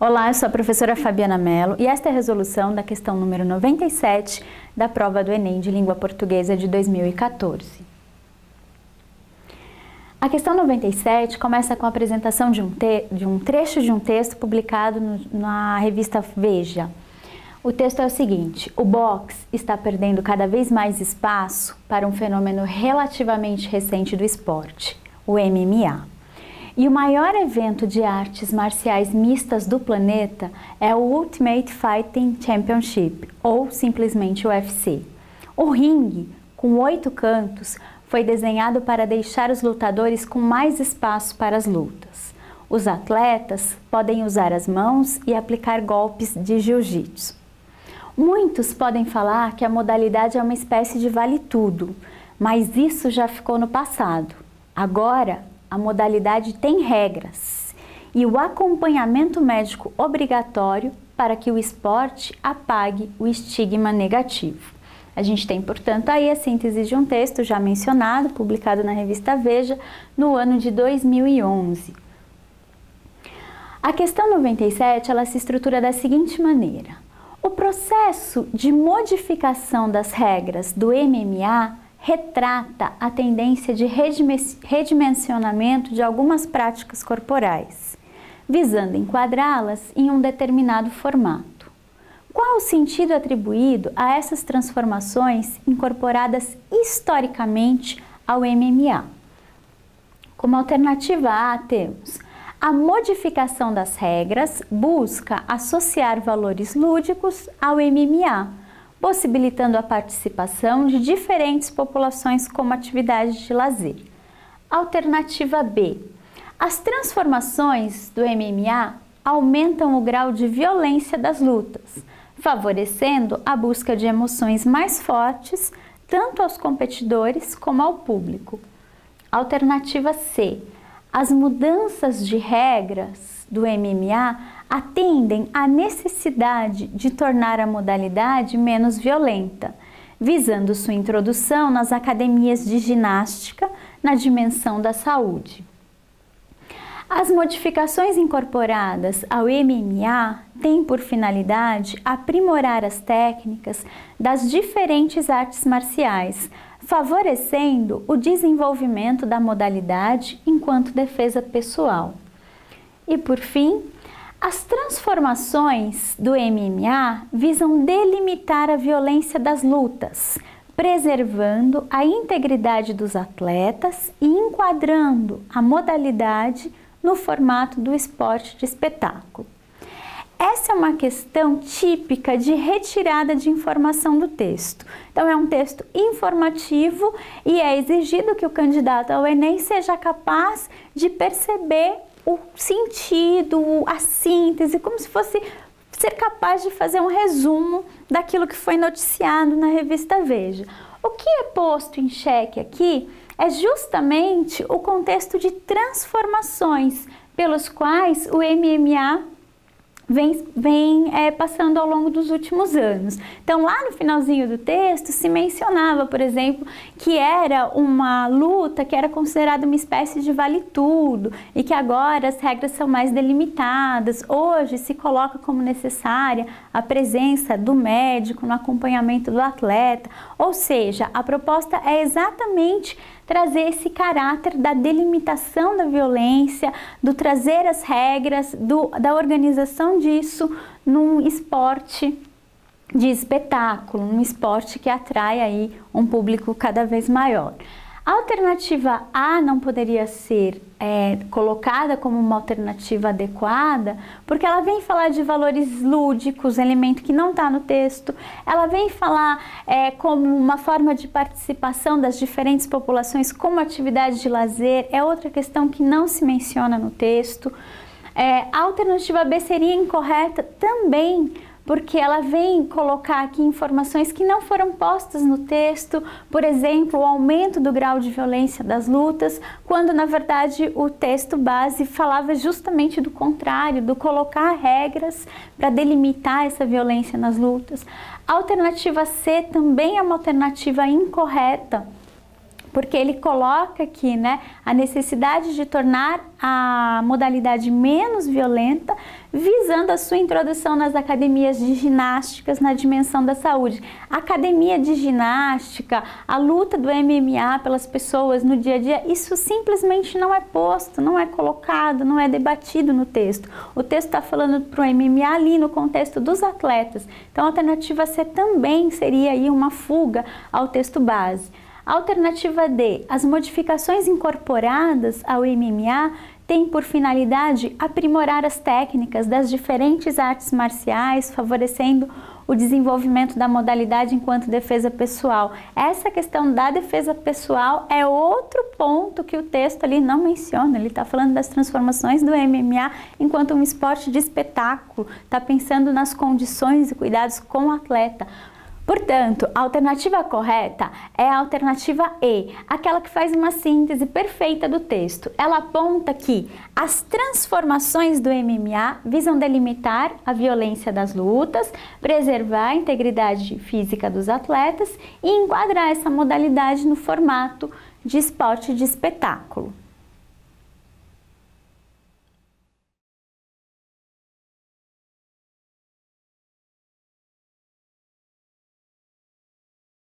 Olá, eu sou a professora Fabiana Mello e esta é a resolução da questão número 97 da prova do Enem de Língua Portuguesa de 2014. A questão 97 começa com a apresentação de um trecho de um texto publicado na revista Veja. O texto é o seguinte: o boxe está perdendo cada vez mais espaço para um fenômeno relativamente recente do esporte, o MMA. E o maior evento de artes marciais mistas do planeta é o Ultimate Fighting Championship, ou simplesmente UFC. O ringue, com 8 cantos, foi desenhado para deixar os lutadores com mais espaço para as lutas. Os atletas podem usar as mãos e aplicar golpes de jiu-jitsu. Muitos podem falar que a modalidade é uma espécie de vale-tudo, mas isso já ficou no passado. Agora, a modalidade tem regras e o acompanhamento médico obrigatório para que o esporte apague o estigma negativo. A gente tem, portanto, aí a síntese de um texto já mencionado, publicado na revista Veja, no ano de 2011. A questão 97, ela se estrutura da seguinte maneira: o processo de modificação das regras do MMA retrata a tendência de redimensionamento de algumas práticas corporais, visando enquadrá-las em um determinado formato. Qual o sentido atribuído a essas transformações incorporadas historicamente ao MMA? Como alternativa A, temos a modificação das regras busca associar valores lúdicos ao MMA, possibilitando a participação de diferentes populações como atividade de lazer. Alternativa B. As transformações do MMA aumentam o grau de violência das lutas, favorecendo a busca de emoções mais fortes, tanto aos competidores como ao público. Alternativa C. As mudanças de regras do MMA atendem à necessidade de tornar a modalidade menos violenta, visando sua introdução nas academias de ginástica na dimensão da saúde. As modificações incorporadas ao MMA têm por finalidade aprimorar as técnicas das diferentes artes marciais, favorecendo o desenvolvimento da modalidade enquanto defesa pessoal. E por fim, as transformações do MMA visam delimitar a violência das lutas, preservando a integridade dos atletas e enquadrando a modalidade no formato do esporte de espetáculo. Essa é uma questão típica de retirada de informação do texto. Então, é um texto informativo e é exigido que o candidato ao Enem seja capaz de perceber o sentido, a síntese, como se fosse ser capaz de fazer um resumo daquilo que foi noticiado na revista Veja. O que é posto em xeque aqui é justamente o contexto de transformações pelos quais o MMA vem passando ao longo dos últimos anos. Então, lá no finalzinho do texto se mencionava, por exemplo, que era uma luta que era considerada uma espécie de vale-tudo e que agora as regras são mais delimitadas. Hoje se coloca como necessária a presença do médico no acompanhamento do atleta. Ou seja, a proposta é exatamente trazer esse caráter da delimitação da violência, do trazer as regras, da organização disso num esporte de espetáculo, num esporte que atrai aí um público cada vez maior. A alternativa A não poderia ser colocada como uma alternativa adequada, porque ela vem falar de valores lúdicos, elemento que não está no texto. Ela vem falar como uma forma de participação das diferentes populações como atividade de lazer, é outra questão que não se menciona no texto. A alternativa B seria incorreta também, porque ela vem colocar aqui informações que não foram postas no texto, por exemplo, o aumento do grau de violência das lutas, quando na verdade o texto base falava justamente do contrário, do colocar regras para delimitar essa violência nas lutas. A alternativa C também é uma alternativa incorreta, porque ele coloca aqui, né, a necessidade de tornar a modalidade menos violenta, visando a sua introdução nas academias de ginásticas na dimensão da saúde. A academia de ginástica, a luta do MMA pelas pessoas no dia a dia, isso simplesmente não é posto, não é colocado, não é debatido no texto. O texto está falando para o MMA ali no contexto dos atletas. Então a alternativa C também seria aí uma fuga ao texto base. A alternativa D, as modificações incorporadas ao MMA têm por finalidade aprimorar as técnicas das diferentes artes marciais, favorecendo o desenvolvimento da modalidade enquanto defesa pessoal. Essa questão da defesa pessoal é outro ponto que o texto ali não menciona. Ele está falando das transformações do MMA enquanto um esporte de espetáculo, está pensando nas condições e cuidados com o atleta. Portanto, a alternativa correta é a alternativa E, aquela que faz uma síntese perfeita do texto. Ela aponta que as transformações do MMA visam delimitar a violência das lutas, preservar a integridade física dos atletas e enquadrar essa modalidade no formato de esporte de espetáculo.